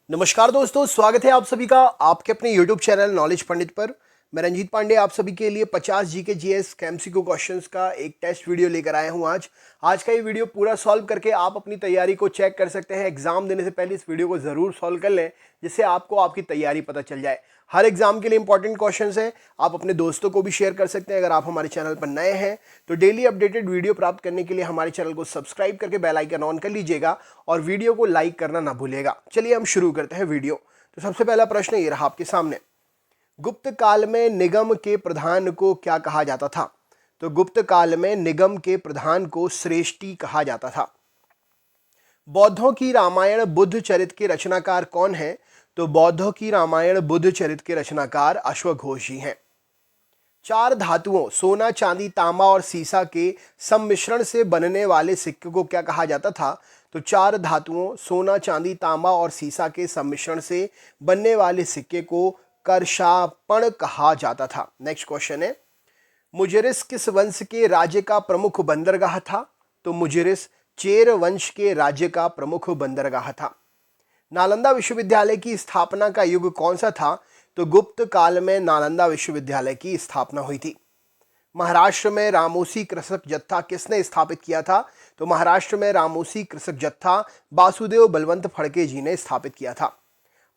नमस्कार दोस्तों, स्वागत है आप सभी का आपके अपने YouTube चैनल नॉलेज पंडित पर। मैं रंजीत पांडे आप सभी के लिए 50 जीके जीएस एमसीक्यू क्वेश्चंस का एक टेस्ट वीडियो लेकर आया हूं। आज का ये वीडियो पूरा सॉल्व करके आप अपनी तैयारी को चेक कर सकते हैं। एग्जाम देने से पहले इस वीडियो को जरूर सॉल्व कर लें, जिससे आपको आपकी तैयारी पता चल जाए। हर एग्जाम के लिए इंपॉर्टेंट क्वेश्चंस हैं। आप अपने दोस्तों को भी शेयर कर सकते हैं। अगर आप हमारे चैनल पर नए हैं तो डेली अपडेटेड वीडियो प्राप्त करने के लिए हमारे चैनल को सब्सक्राइब करके बेल आइकन ऑन कर लीजिएगा और वीडियो को लाइक करना ना भूलिएगा। चलिए हम शुरू करते हैं वीडियो। तो सबसे पहला प्रश्न ये रहा आपके सामने। गुप्त काल में निगम के प्रधान को क्या कहा जाता था? तो गुप्त काल में निगम के प्रधान को श्रेष्ठी कहा जाता था। बौद्धों की रामायण बुद्ध चरित के रचनाकार कौन है? तो बौद्धों की रामायण बुद्ध चरित के रचनाकार अश्वघोष जी हैं। चार धातुओं सोना, चांदी, तांबा और सीसा के सम्मिश्रण से बनने वाले सिक्के को क्या कहा जाता था? तो चार धातुओं सोना, चांदी, तांबा और सीसा के सम्मिश्रण से बनने वाले सिक्के को करशापण कहा जाता था। नेक्स्ट क्वेश्चन है, मुजरिस किस वंश के राज्य का प्रमुख बंदरगाह था? तो मुजरिस चेर वंश के राज्य का प्रमुख बंदरगाह था। नालंदा विश्वविद्यालय की स्थापना का युग कौन सा था? तो गुप्त काल में नालंदा विश्वविद्यालय की स्थापना हुई थी। महाराष्ट्र में रामोसी कृषक जत्था किसने स्थापित किया था? तो महाराष्ट्र में रामोसी कृषक जत्था वासुदेव बलवंत फड़के जी ने स्थापित किया था।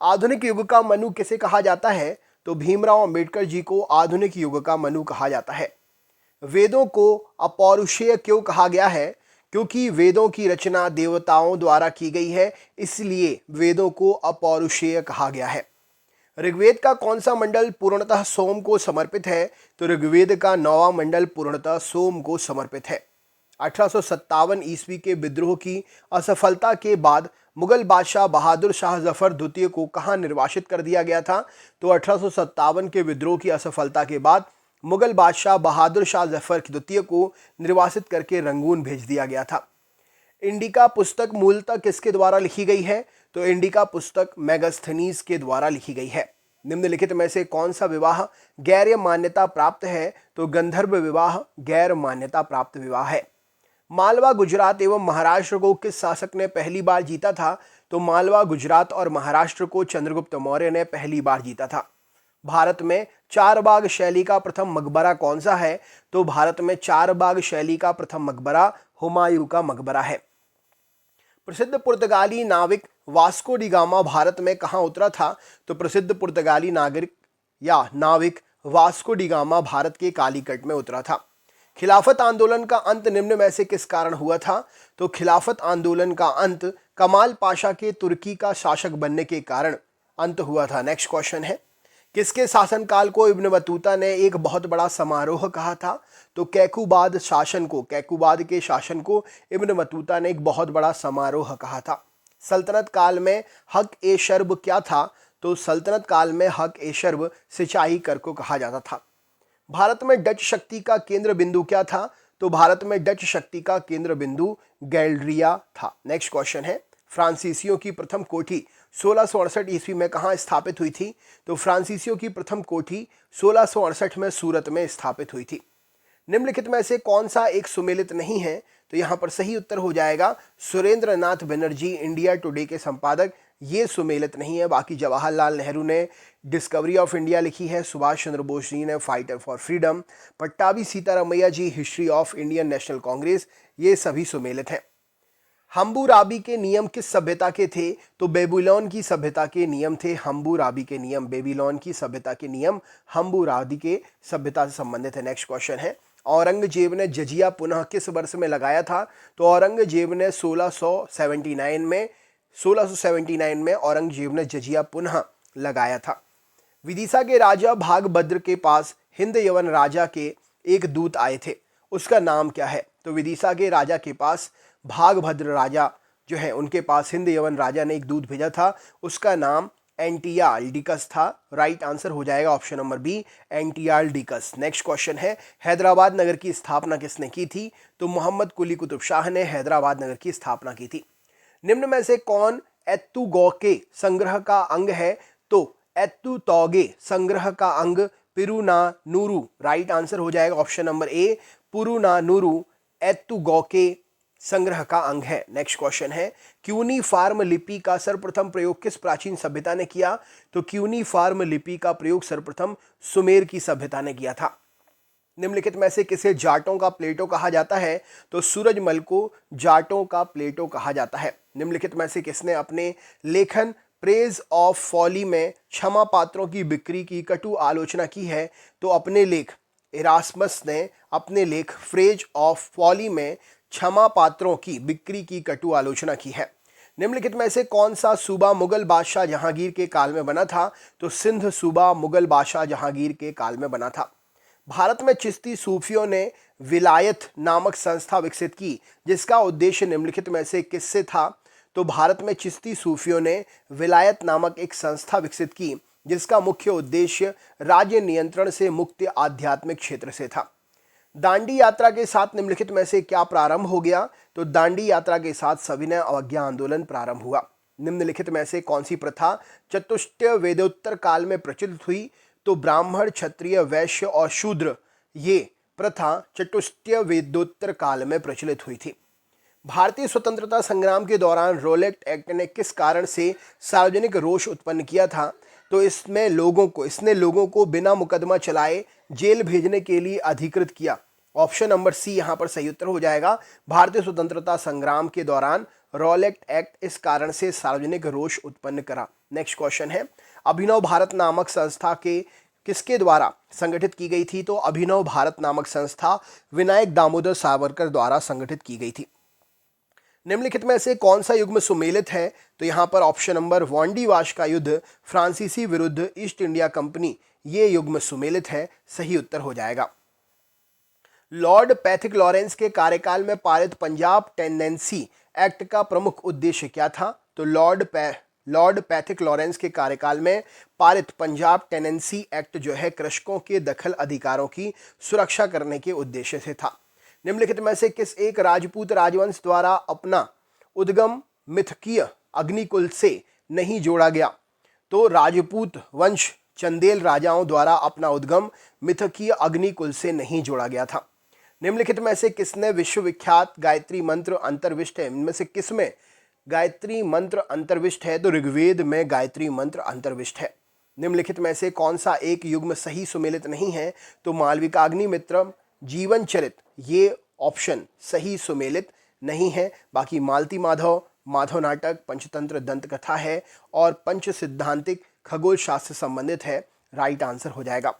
आधुनिक युग का मनु किसे कहा जाता है? तो भीमराव अंबेडकर जी को आधुनिक युग का मनु कहा जाता है। वेदों को अपौरुषेय क्यों कहा गया है? क्योंकि वेदों की रचना देवताओं द्वारा की गई है, इसलिए वेदों को अपौरुषेय कहा गया है। ऋग्वेद का कौन सा मंडल पूर्णतः सोम को समर्पित है? तो ऋग्वेद का 9वां मंडल पूर्णतः सोम को समर्पित है। 1857 ईस्वी के विद्रोह की असफलता के बाद मुगल बादशाह बहादुर शाह जफर द्वितीय को कहां निर्वासित कर दिया गया था? तो 1857 के विद्रोह की असफलता के बाद मुगल बादशाह बहादुर शाह जफर द्वितीय को निर्वासित करके रंगून भेज दिया गया था। इंडिका पुस्तक मूलतः किसके द्वारा लिखी गई है? तो इंडिका पुस्तक मेगास्थनीज के द्वारा लिखी गई है। निम्नलिखित में से कौन सा विवाह गैर मान्यता प्राप्त है? तो गंधर्व विवाह गैर मान्यता प्राप्त विवाह है। मालवा, गुजरात एवं महाराष्ट्र को किस शासक ने पहली बार जीता था? तो मालवा, गुजरात और महाराष्ट्र को चंद्रगुप्त मौर्य ने पहली बार जीता था। भारत में चार बाग शैली का प्रथम मकबरा कौन सा है? तो भारत में चार बाग शैली का प्रथम मकबरा हुमायूं का मकबरा है। प्रसिद्ध पुर्तगाली नाविक वास्को डी गामा भारत में कहां उतरा था? तो प्रसिद्ध पुर्तगाली नागरिक या नाविक वास्को डी गामा भारत के कालीकट में उतरा था। खिलाफत आंदोलन का अंत निम्न में से किस कारण हुआ था? तो खिलाफत आंदोलन का अंत कमाल पाशा के तुर्की का शासक बनने के कारण अंत हुआ था। नेक्स्ट क्वेश्चन है, किसके शासनकाल को इब्न बतूता ने एक बहुत बड़ा समारोह कहा था? तो कैकुबाद के शासन को इब्न बतूता ने एक बहुत बड़ा समारोह कहा था। सल्तनत काल में हक ए शर्ब क्या था? तो सल्तनत काल में हक ए शर्ब सिंचाई कर को कहा जाता था। भारत में डच शक्ति का केंद्र बिंदु क्या था? तो भारत में डच शक्ति का केंद्र बिंदु गैल्ड्रिया था। नेक्स्ट क्वेश्चन है, फ्रांसीसियों की प्रथम कोठी 1668 ईस्वी में कहां स्थापित हुई थी? तो फ्रांसीसियों की प्रथम कोठी 1668 में सूरत में स्थापित हुई थी। निम्नलिखित में से कौन सा एक सुमेलित नहीं है? तो यहां पर सही उत्तर हो जाएगा सुरेंद्र नाथ बनर्जी इंडिया टुडे के संपादक, ये सुमेलित नहीं है। बाकी जवाहरलाल नेहरू ने डिस्कवरी ऑफ इंडिया लिखी है, सुभाष चंद्र बोस जी ने fighter for freedom, Pattabhi Sitaramayya ji history of Indian National Congress, ये सभी सुमेलित हैं। हम्बुराबी के नियम किस सभ्यता के थे? तो बेबीलोन की सभ्यता के नियम थे हम्बुराबी के नियम। बेबीलोन की सभ्यता के नियम हम्बुराबी के सभ्यता से संबंधित है। नेक्स्ट क्वेश्चन है, औरंगजेब ने जजिया पुनः किस वर्ष में लगाया था? तो औरंगजेब ने 1679 में औरंगजेब ने जजिया पुनः लगाया था। विदिशा के राजा भागभद्र के पास हिंद यवन राजा के एक दूत आए थे, उसका नाम क्या है? तो विदिशा के राजा के पास भागभद्र राजा जो है उनके पास हिंद यवन राजा ने एक दूत भेजा था, उसका नाम एंटियाल्डिकस था। राइट आंसर हो जाएगा ऑप्शन नंबर बी, एंटियाल्डिकस। नेक्स्ट क्वेश्चन है, हैदराबाद नगर की स्थापना किसने की थी? तो मोहम्मद कुली कुतुब शाह ने हैदराबाद नगर की स्थापना की थी। निम्न में से कौन एत्तुगौके संग्रह का अंग है? तो एत्तुतौगे संग्रह का अंग पुरुनानूरू। राइट आंसर हो जाएगा ऑप्शन नंबर ए, पुरुनानूरू एत्तुगौके संग्रह का अंग है। नेक्स्ट क्वेश्चन है, क्यूनीफार्म लिपि का सर्वप्रथम प्रयोग किस प्राचीन सभ्यता ने किया? तो क्यूनीफार्म लिपि का प्रयोग सर्वप्रथम सुमेर की सभ्यता ने किया था। निम्नलिखित में से किसे जाटों का प्लेटो कहा जाता है? तो सूरजमल को जाटों का प्लेटो कहा जाता है। निम्नलिखित में से किसने अपने लेखन प्रेज ऑफ फॉली में क्षमा पात्रों की बिक्री की कटु आलोचना की है? तो अपने लेख इरास्मस ने अपने लेख फ्रेज ऑफ फॉली में क्षमा पात्रों की बिक्री की कटु आलोचना की है। निम्नलिखित में से कौन सा सूबा मुगल बादशाह जहांगीर के काल में बना था? तो सिंध सूबा मुगल बादशाह जहांगीर के काल में बना था। भारत में चिश्ती सूफियों ने विलायत नामक संस्था विकसित की, जिसका उद्देश्य निम्नलिखित में से किससे था? तो भारत में चिश्ती सूफियों ने विलायत नामक एक संस्था विकसित की, जिसका मुख्य उद्देश्य राज्य नियंत्रण से मुक्त आध्यात्मिक क्षेत्र से था। दांडी यात्रा के साथ निम्नलिखित में से क्या प्रारंभ हो गया? तो दांडी यात्रा के साथ सविनय अवज्ञा आंदोलन प्रारंभ हुआ। निम्नलिखित में से कौन सी प्रथा चतुष्टय वेदोत्तर काल में प्रचलित हुई? तो ब्राह्मण, क्षत्रिय, वैश्य और शूद्र ये प्रथा चतुष्टय वेदोत्तर काल में प्रचलित हुई थी। भारतीय स्वतंत्रता संग्राम के दौरान रोलेट एक्ट ने किस कारण से सार्वजनिक रोष उत्पन्न किया था? तो इसने लोगों को बिना मुकदमा चलाए जेल भेजने के लिए अधिकृत किया। ऑप्शन नंबर सी यहाँ पर सही उत्तर हो जाएगा। भारतीय स्वतंत्रता संग्राम के दौरान रोलेट एक्ट इस कारण से सार्वजनिक रोष उत्पन्न करा। नेक्स्ट क्वेश्चन है, अभिनव भारत नामक संस्था के किसके द्वारा संगठित की गई थी? तो अभिनव भारत नामक संस्था विनायक दामोदर सावरकर द्वारा संगठित की गई थी। निम्नलिखित में से कौन सा युग्म सुमेलित है? तो यहाँ पर ऑप्शन नंबर वांडीवाश का युद्ध फ्रांसीसी विरुद्ध ईस्ट इंडिया कंपनी, ये युग्म सुमेलित है, सही उत्तर हो जाएगा। लॉर्ड पैथिक लॉरेंस के कार्यकाल में पारित पंजाब टेनेंसी एक्ट का प्रमुख उद्देश्य क्या था? तो लॉर्ड पैथिक लॉरेंस के कार्यकाल में पारित पंजाब टेनेंसी एक्ट जो है कृषकों के दखल अधिकारों की सुरक्षा करने के उद्देश्य से था। निम्नलिखित में से किस एक राजपूत राजवंश द्वारा अपना उद्गम मिथकीय अग्निकुल से नहीं जोड़ा गया? तो राजपूत वंश चंदेल राजाओं द्वारा अपना उद्गम मिथकीय अग्निकुल से नहीं जोड़ा गया था। निम्नलिखित में से किसने विश्वविख्यात गायत्री मंत्र अंतर्विष्ट है? इनमें से किसमें गायत्री मंत्र अंतर्विष्ट है? तो ऋग्वेद में गायत्री मंत्र अंतर्विष्ट है। निम्नलिखित में से कौन सा एक युग्म सही सुमेलित नहीं है? तो मालविकाग्निमित्रम, जीवन चरित, ये ऑप्शन सही सुमेलित नहीं है। बाकी मालती माधव, माधव नाटक, पंचतंत्र दंत कथा है और पंच सिद्धांतिक खगोल शास्त्र संबंधित है, राइट आंसर हो जाएगा।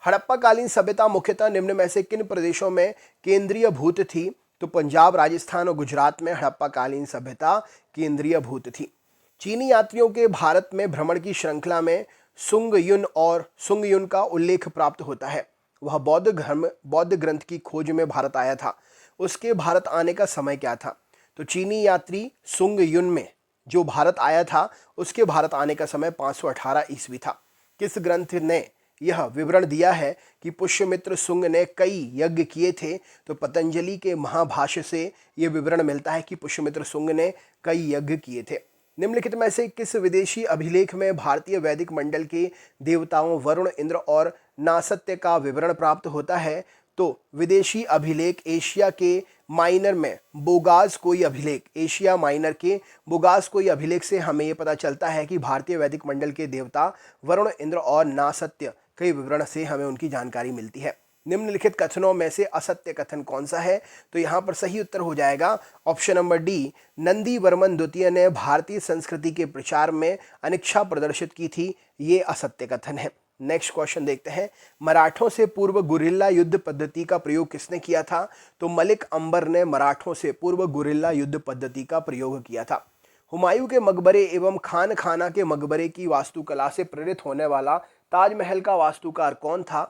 हड़प्पा कालीन सभ्यता मुख्यतः निम्न में से किन प्रदेशों में केंद्रीय भूत थी? तो पंजाब, राजस्थान और गुजरात में हड़प्पा कालीन सभ्यता केंद्रीय भूत थी। चीनी यात्रियों के भारत में भ्रमण की श्रृंखला में सुंग युन का उल्लेख प्राप्त होता है। वह बौद्ध ग्रंथ की खोज में भारत आया था। उसके भारत आने का समय क्या था? तो चीनी यात्री सुंग युन में जो भारत आया था, उसके भारत आने का समय 518 ईस्वी था। किस ग्रंथ ने यह विवरण दिया है कि पुष्यमित्र सुंग ने कई यज्ञ किए थे? तो पतंजलि के महाभाष्य से यह विवरण मिलता है कि पुष्यमित्र सुंग ने कई यज्ञ किए थे। निम्नलिखित में से किस विदेशी अभिलेख में भारतीय वैदिक मंडल के देवताओं वरुण, इंद्र और नासत्य का विवरण प्राप्त होता है? तो विदेशी अभिलेख एशिया के माइनर में बोगास कोई अभिलेख, एशिया माइनर के बोगास कोई अभिलेख से हमें ये पता चलता है कि भारतीय वैदिक मंडल के देवता वरुण, इंद्र और नासत्य के विवरण से हमें उनकी जानकारी मिलती है। निम्नलिखित कथनों में से असत्य कथन कौन सा है? तो यहाँ पर सही उत्तर हो जाएगा option number D, Nandi Varman द्वितीय ने भारतीय संस्कृति के प्रचार में अनिच्छा प्रदर्शित की थी, ये असत्य कथन है। नेक्स्ट क्वेश्चन देखते हैं, मराठों से पूर्व गुरिल्ला युद्ध पद्धति का प्रयोग किसने किया था? तो मलिक अंबर ने मराठों से पूर्व गुरिल्ला युद्ध पद्धति का प्रयोग किया था। हुमायूं के मकबरे एवं खान खाना के मकबरे की वास्तुकला से प्रेरित होने वाला ताजमहल का वास्तुकार कौन था?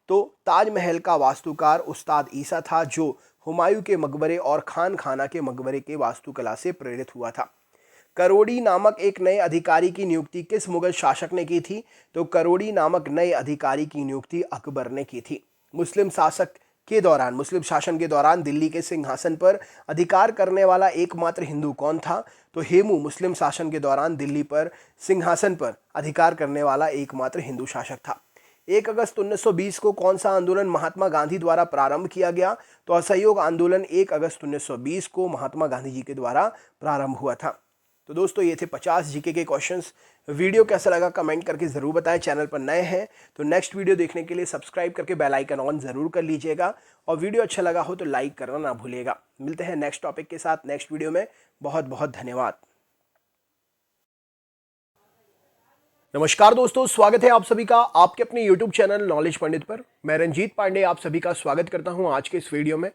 तो ताजमहल का वास्तुकार उस्ताद ईसा था, जो हुमायूं के मकबरे और खान खाना के मकबरे के वास्तुकला से प्रेरित हुआ था। करोड़ी नामक एक नए अधिकारी की नियुक्ति किस मुगल शासक ने की थी? तो करोड़ी नामक नए अधिकारी की नियुक्ति अकबर ने की थी। मुस्लिम शासन के दौरान दिल्ली के सिंहासन पर अधिकार करने वाला एकमात्र हिंदू कौन था? तो हेमू मुस्लिम शासन के दौरान दिल्ली पर सिंहासन पर अधिकार करने वाला एकमात्र हिंदू शासक था। 1 अगस्त 1920 को कौन सा आंदोलन महात्मा गांधी द्वारा प्रारंभ किया गया? तो असहयोग आंदोलन 1 अगस्त 1920 को महात्मा गांधी जी के द्वारा प्रारंभ हुआ था। तो दोस्तों ये थे 50 जीके के क्वेश्चंस। वीडियो कैसा लगा कमेंट करके ज़रूर बताएं। चैनल पर नए हैं तो नेक्स्ट वीडियो देखने के लिए सब्सक्राइब करके बेल आइकन ऑन ज़रूर कर लीजिएगा, और वीडियो अच्छा लगा हो तो लाइक करना ना भूलिएगा। मिलते हैं नेक्स्ट टॉपिक के साथ नेक्स्ट वीडियो में। बहुत बहुत धन्यवाद। नमस्कार दोस्तों, स्वागत है आप सभी का आपके अपने YouTube चैनल नॉलेज पंडित पर। मैं रंजीत पांडे आप सभी का स्वागत करता हूं आज के इस वीडियो में।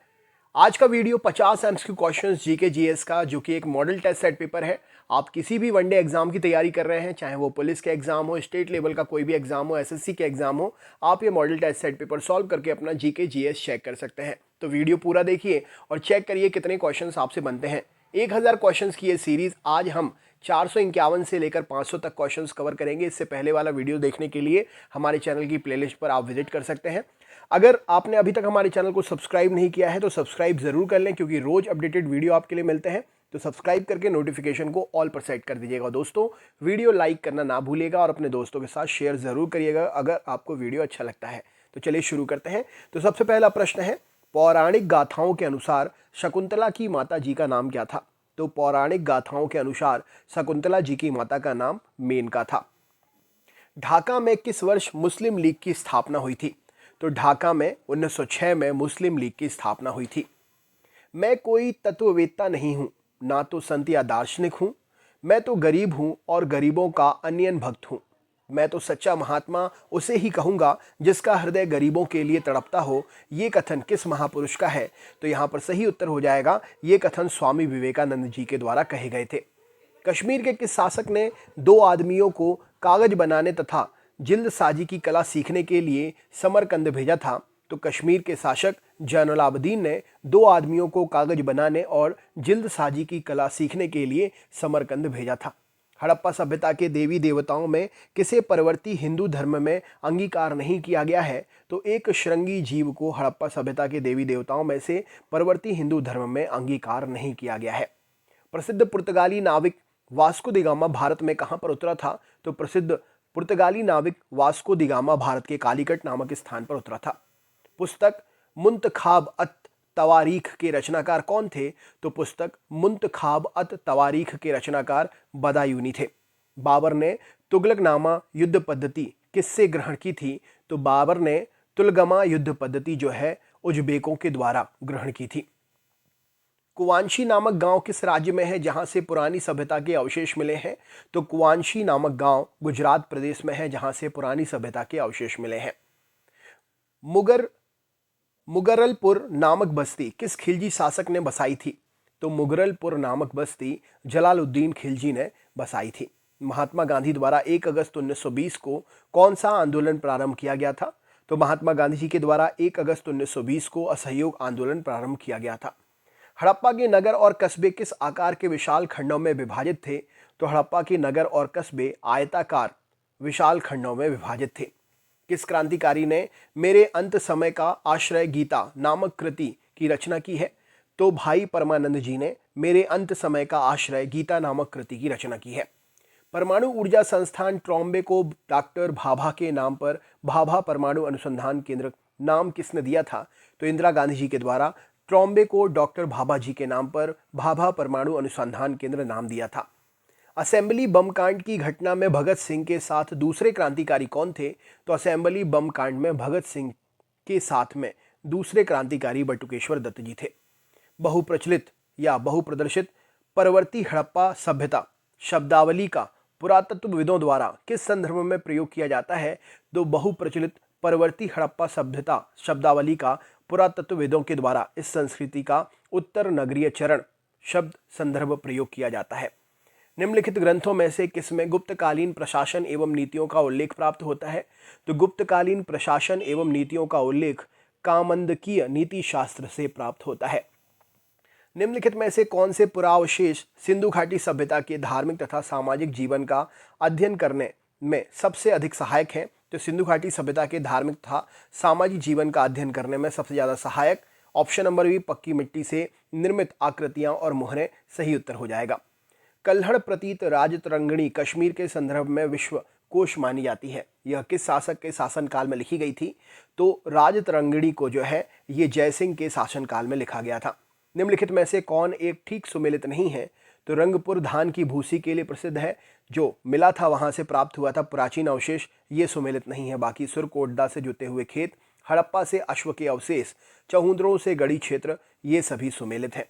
आज का video 50 MCQ questions GK GS का, जो कि एक मॉडल टेस्ट सेट पेपर है। आप किसी भी वनडे एग्जाम की तैयारी कर रहे हैं, चाहे वो पुलिस के एग्जाम हो, स्टेट लेवल का कोई भी एग्जाम हो, एसएससी के एग्जाम हो, आप ये model test set paper solve करके अपना जीके जीएस चेक कर सकते हैं। तो वीडियो पूरा देखिए और चेक करिए कितने क्वेश्चन आपसे बनते हैं। 1000 क्वेश्चन की ये सीरीज आज हम 451 से लेकर 500 तक क्वेश्चंस कवर करेंगे। इससे पहले वाला वीडियो देखने के लिए हमारे चैनल की प्लेलिस्ट पर आप विजिट कर सकते हैं। अगर आपने अभी तक हमारे चैनल को सब्सक्राइब नहीं किया है तो सब्सक्राइब जरूर कर लें, क्योंकि रोज अपडेटेड वीडियो आपके लिए मिलते हैं। तो सब्सक्राइब करके नोटिफिकेशन को ऑल पर सेट कर दीजिएगा। दोस्तों वीडियो लाइक करना ना भूलिएगा और अपने दोस्तों के साथ शेयर जरूर करिएगा अगर आपको वीडियो अच्छा लगता है। तो चलिए शुरू करते हैं। तो सबसे पहला प्रश्न है, पौराणिक गाथाओं के अनुसार शकुंतला की माता जी का नाम क्या था? तो पौराणिक गाथाओं के अनुसार शकुंतला जी की माता का नाम मेनका था। ढाका में किस वर्ष मुस्लिम लीग की स्थापना हुई थी? तो ढाका में 1906 में मुस्लिम लीग की स्थापना हुई थी। मैं कोई तत्ववेत्ता नहीं हूं, ना तो संत या दार्शनिक हूं, मैं तो गरीब हूं और गरीबों का अनियन भक्त हूं। मैं तो सच्चा महात्मा उसे ही कहूंगा जिसका हृदय गरीबों के लिए तड़पता हो। ये कथन किस महापुरुष का है? तो यहाँ पर सही उत्तर हो जाएगा, ये कथन स्वामी विवेकानंद जी के द्वारा कहे गए थे। कश्मीर के किस शासक ने 2 आदमियों को कागज बनाने तथा जिल्द साजी की कला सीखने के लिए समरकंद भेजा था? तो कश्मीर के शासक जैनुलाब्दीन ने 2 आदमियों को कागज बनाने और जिल्द साजी की कला सीखने के लिए समरकंद भेजा था। हड़प्पा सभ्यता के देवी देवताओं में किसे परवर्ती हिंदू धर्म में अंगीकार नहीं किया गया है? तो एक श्रृंगी जीव को हड़प्पा सभ्यता के देवी देवताओं में से परवर्ती हिंदू धर्म में अंगीकार नहीं किया गया है। प्रसिद्ध पुर्तगाली नाविक वास्को दी गामा भारत में कहां पर उतरा था? तो प्रसिद्ध पुर्तगाली नाविक वास्को दी गामा भारत के कालीकट नामक स्थान पर उतरा था। पुस्तक मुंतखाब अत तवारीख के रचनाकार कौन थे? तो पुस्तक मुंतखाब अत तवारीख के रचनाकार बदायूनी थे। बाबर ने तुगलकनामा युद्ध पद्धति किससे ग्रहण की थी? तो बाबर ने तुलगमा युद्ध पद्धति जो है उज्बेकों के द्वारा ग्रहण की थी। कुवांशी नामक गांव किस राज्य में है जहां से पुरानी सभ्यता के अवशेष मिले हैं? तो कुवांशी नामक गांव गुजरात प्रदेश में है जहां से पुरानी सभ्यता के अवशेष मिले हैं। मुगरलपुर नामक बस्ती किस खिलजी शासक ने बसाई थी? तो मुगरलपुर नामक बस्ती जलालुद्दीन खिलजी ने बसाई थी। महात्मा गांधी द्वारा 1 अगस्त 1920 को कौन सा आंदोलन प्रारंभ किया गया था? तो महात्मा गांधी जी के द्वारा 1 अगस्त 1920 को असहयोग आंदोलन प्रारंभ किया गया था। हड़प्पा के नगर और कस्बे किस आकार के विशाल खंडों में विभाजित थे? तो हड़प्पा के नगर और कस्बे आयताकार विशाल खंडों में विभाजित थे। किस क्रांतिकारी ने मेरे अंत समय का आश्रय गीता नामक कृति की रचना की है? तो भाई परमानंद जी ने मेरे अंत समय का आश्रय गीता नामक कृति की रचना की है। परमाणु ऊर्जा संस्थान ट्रॉम्बे को डॉक्टर भाभा के नाम पर भाभा परमाणु अनुसंधान केंद्र नाम किसने दिया था? तो इंदिरा गांधी जी के द्वारा ट्रॉम्बे को डॉक्टर भाभा जी के नाम पर भाभा परमाणु अनुसंधान केंद्र नाम दिया था। असेंबली बम कांड की घटना में भगत सिंह के साथ दूसरे क्रांतिकारी कौन थे? तो असेंबली बम कांड में भगत सिंह के साथ में दूसरे क्रांतिकारी बटुकेश्वर दत्त जी थे। बहुप्रचलित या बहुप्रदर्शित परवर्ती हड़प्पा सभ्यता शब्दावली का पुरातत्वविदों द्वारा किस संदर्भ में प्रयोग किया जाता है? तो बहुप्रचलित परवर्ती हड़प्पा सभ्यता शब्दावली का पुरातत्वविदों के द्वारा इस संस्कृति का उत्तर नगरीय चरण शब्द संदर्भ प्रयोग किया जाता है। निम्नलिखित ग्रंथों में से किसमें गुप्तकालीन प्रशासन एवं नीतियों का उल्लेख प्राप्त होता है? तो गुप्तकालीन प्रशासन एवं नीतियों का उल्लेख कामंदकीय नीति शास्त्र से प्राप्त होता है। निम्नलिखित में से कौन से पुरावशेष सिंधु घाटी सभ्यता के धार्मिक तथा सामाजिक जीवन का अध्ययन करने में सबसे अधिक सहायक हैं? तो सिंधु घाटी सभ्यता के धार्मिक तथा सामाजिक जीवन का अध्ययन करने में सबसे ज्यादा सहायक ऑप्शन नंबर बी पक्की मिट्टी से निर्मित आकृतियां और मोहरें सही उत्तर हो जाएगा। कल्हड़ प्रतीत राजतरंगिणी कश्मीर के संदर्भ में विश्व कोश मानी जाती है। यह किस शासक के शासनकाल में लिखी गई थी? तो राजतरंगिणी को जो है ये जयसिंह के शासनकाल में लिखा गया था। निम्नलिखित में से कौन एक ठीक सुमेलित नहीं है? तो रंगपुर धान की भूसी के लिए प्रसिद्ध है, जो मिला था वहां से प्राप्त हुआ था प्राचीन अवशेष, ये सुमेलित नहीं है। बाकी सुरकोटदा से जुते हुए खेत, हड़प्पा से अश्व के अवशेष, चौहुद्रों से गढ़ी क्षेत्र, ये सभी सुमेलित हैं।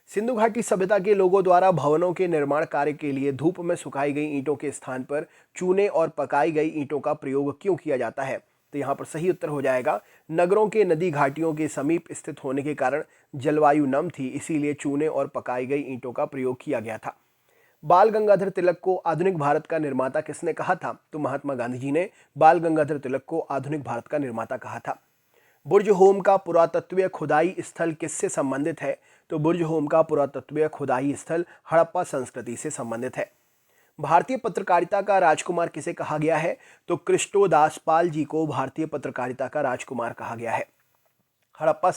सिंधु घाटी सभ्यता के लोगों द्वारा भवनों के निर्माण कार्य के लिए धूप में सुखाई गई ईंटों के स्थान पर चूने और पकाई गई ईंटों का प्रयोग क्यों किया जाता है? तो यहाँ पर सही उत्तर हो जाएगा, नगरों के नदी घाटियों के समीप स्थित होने के कारण जलवायु नम थी, इसीलिए चूने और पकाई गई ईंटों का प्रयोग किया गया था। बाल गंगाधर तिलक को आधुनिक भारत का निर्माता किसने कहा था? तो महात्मा गांधी जी ने बाल गंगाधर तिलक को आधुनिक भारत का निर्माता कहा था। बुर्ज होम का पुरातत्वीय खुदाई स्थल किससे संबंधित है? तो बुर्ज होम का पुरातत्वीय खुदाई स्थल हड़प्पा संस्कृति से संबंधित है। भारतीय पत्रकारिता का राजकुमार किसे कहा गया है? तो कृष्णोदास पाल जी को भारतीय पत्रकारिता का राजकुमार कहा गया है। हड़प्पा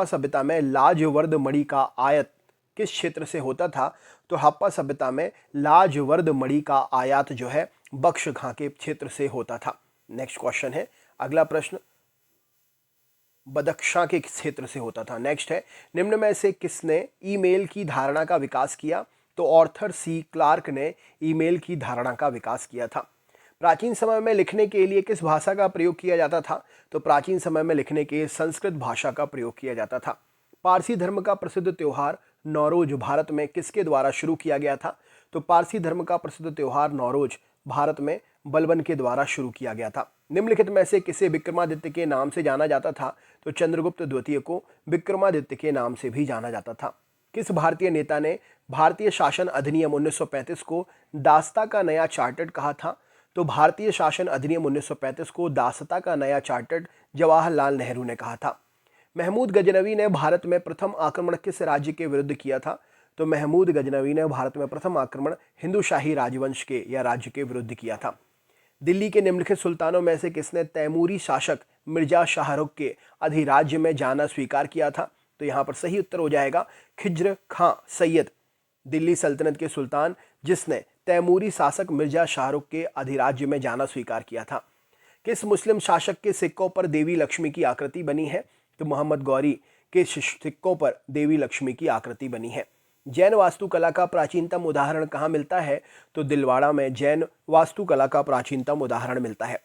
सभ्यता में लाजवर्द मणि का आयात किस क्षेत्र से होता था? तो हड़प्पा सभ्यता में लाजवर्द मणि का आयात जो है बख्शगां के क्षेत्र से होता था। नेक्स्ट क्वेश्चन है, अगला प्रश्न बदख्शां के क्षेत्र से होता था। नेक्स्ट है, निम्न में से किसने ईमेल की धारणा का विकास किया? तो ऑर्थर सी क्लार्क ने ईमेल की धारणा का विकास किया था। प्राचीन समय में लिखने के लिए किस भाषा का प्रयोग किया जाता था? तो प्राचीन समय में लिखने के लिए संस्कृत भाषा का प्रयोग किया जाता था। पारसी धर्म का प्रसिद्ध त्योहार नौरोज भारत में किसके द्वारा शुरू किया गया था? तो पारसी धर्म का प्रसिद्ध त्योहार नौरोज भारत में बलबन के द्वारा शुरू किया गया था। निम्नलिखित में से किसे विक्रमादित्य के नाम से जाना जाता था? तो चंद्रगुप्त द्वितीय को विक्रमादित्य के नाम से भी जाना जाता था। किस भारतीय नेता ने भारतीय शासन अधिनियम 1935 को दासता का नया चार्टर्ड कहा था? तो भारतीय शासन अधिनियम 1935 को दासता का नया चार्टर्ड जवाहरलाल नेहरू ने कहा था। महमूद गजनवी ने भारत में प्रथम आक्रमण किस राज्य के विरुद्ध किया था? तो महमूद गजनवी ने भारत में प्रथम आक्रमण हिंदू शाही राजवंश के या राज्य के विरुद्ध किया था। दिल्ली के निम्नलिखित सुल्तानों में से किसने तैमूरी शासक मिर्जा शाहरुख के अधिराज्य में जाना स्वीकार किया था? तो यहाँ पर सही उत्तर हो जाएगा खिज्र खां सैयद, दिल्ली सल्तनत के सुल्तान जिसने तैमूरी शासक मिर्जा शाहरुख के अधिराज्य में जाना स्वीकार किया था। किस मुस्लिम शासक के सिक्कों पर देवी लक्ष्मी की आकृति बनी है? तो मोहम्मद गौरी के सिक्कों पर देवी लक्ष्मी की आकृति बनी है। जैन वास्तुकला का प्राचीनतम उदाहरण कहाँ मिलता है? तो दिलवाड़ा में जैन वास्तुकला का प्राचीनतम उदाहरण मिलता है।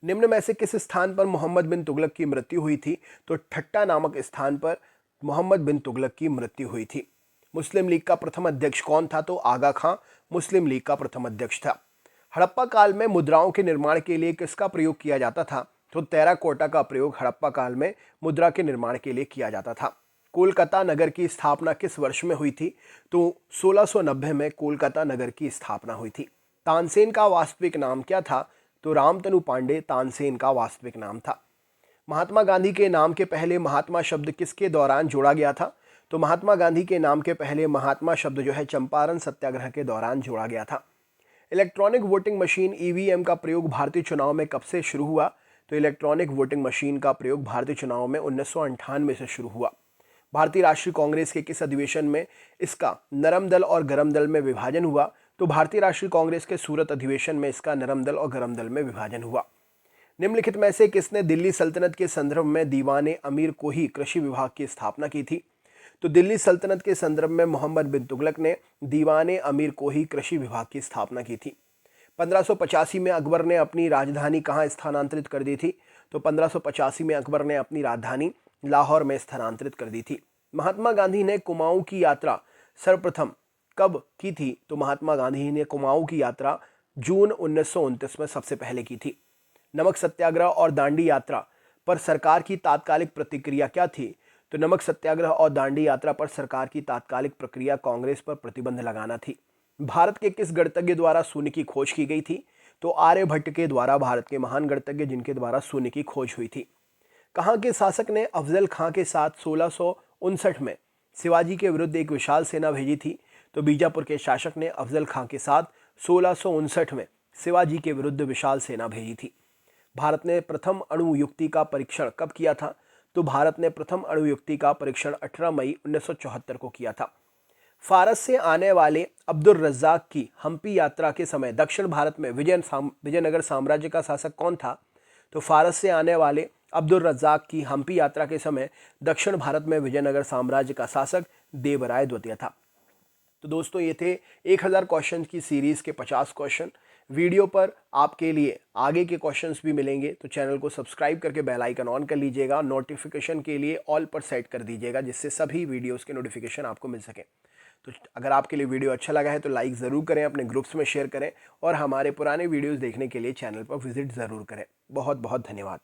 निम्न में से किस स्थान पर मोहम्मद बिन तुगलक की मृत्यु हुई थी? तो ठट्टा नामक स्थान पर मोहम्मद बिन तुगलक की मृत्यु हुई थी। मुस्लिम लीग का प्रथम अध्यक्ष कौन था? तो आगा खां मुस्लिम लीग का प्रथम अध्यक्ष था। हड़प्पा काल में मुद्राओं के निर्माण के लिए किसका प्रयोग किया जाता था? तो टेराकोटा का प्रयोग हड़प्पा काल में मुद्रा के निर्माण के लिए किया जाता था। कोलकाता नगर की स्थापना किस वर्ष में हुई थी? तो 1690 में कोलकाता नगर की स्थापना हुई थी। तानसेन का वास्तविक नाम क्या था? तो रामतनु पांडे तानसेन का वास्तविक नाम था। महात्मा गांधी के नाम के पहले महात्मा शब्द किसके दौरान जोड़ा गया था? तो महात्मा गांधी के नाम के पहले महात्मा शब्द जो है चंपारण सत्याग्रह के दौरान जोड़ा गया था। इलेक्ट्रॉनिक वोटिंग मशीन ईवीएम का प्रयोग भारतीय चुनाव में कब से शुरू हुआ? तो इलेक्ट्रॉनिक वोटिंग मशीन का प्रयोग भारतीय चुनाव में 1998 से शुरू हुआ। भारतीय राष्ट्रीय कांग्रेस के किस अधिवेशन में इसका नरम दल और गरम दल में विभाजन हुआ? तो भारतीय राष्ट्रीय कांग्रेस के सूरत अधिवेशन में इसका नरम दल और गरम दल में विभाजन हुआ। निम्नलिखित में से किसने दिल्ली सल्तनत के संदर्भ में दीवाने अमीर को ही कृषि विभाग की स्थापना की थी? तो दिल्ली सल्तनत के संदर्भ में मोहम्मद बिन तुगलक ने दीवाने अमीर को ही कृषि विभाग की स्थापना की थी। 1585 में अकबर ने अपनी राजधानी कहाँ स्थानांतरित कर दी थी? तो 1585 में अकबर ने अपनी राजधानी लाहौर में स्थानांतरित कर दी थी। महात्मा गांधी ने कुमाऊं की यात्रा सर्वप्रथम कब की थी? तो महात्मा गांधी ने कुमाऊं की यात्रा जून 1929 में सबसे पहले की थी। नमक सत्याग्रह और दांडी यात्रा पर सरकार की तात्कालिक प्रतिक्रिया क्या थी? तो नमक सत्याग्रह और दांडी यात्रा पर सरकार की तात्कालिक प्रक्रिया कांग्रेस पर प्रतिबंध लगाना थी। भारत के किस गणतज्ञ द्वारा शून्य की खोज की गई थी? तो आर्यभट्ट के द्वारा, भारत के महान गणतज्ञ जिनके द्वारा शून्य की खोज हुई थी। कहाँ के शासक ने अफजल खां के साथ 1659 में शिवाजी के विरुद्ध एक विशाल सेना भेजी थी? तो बीजापुर के शासक ने अफजल खां के साथ 1659 में शिवाजी के विरुद्ध विशाल सेना भेजी थी। भारत ने प्रथम अणु युक्ति का परीक्षण कब किया था? तो भारत ने प्रथम अणु युक्ति का परीक्षण 18 मई 1974 को किया था। फारस से आने वाले अब्दुल रज्जाक की हम्पी यात्रा के समय दक्षिण भारत में विजयनगर साम्राज्य का शासक कौन था? तो फारस से आने वाले अब्दुल रज्जाक की हम्पी यात्रा के समय दक्षिण भारत में विजयनगर साम्राज्य का शासक देवराय द्वितीय था। तो दोस्तों ये थे 1000 क्वेश्चन की सीरीज़ के 50 क्वेश्चन। वीडियो पर आपके लिए आगे के क्वेश्चंस भी मिलेंगे, तो चैनल को सब्सक्राइब करके बेल आइकन ऑन कर लीजिएगा। नोटिफिकेशन के लिए ऑल पर सेट कर दीजिएगा, जिससे सभी वीडियोस के नोटिफिकेशन आपको मिल सके। तो अगर आपके लिए वीडियो अच्छा लगा है तो लाइक ज़रूर करें, अपने ग्रुप्स में शेयर करें और हमारे पुराने वीडियोज़ देखने के लिए चैनल पर विजिट ज़रूर करें। बहुत बहुत धन्यवाद।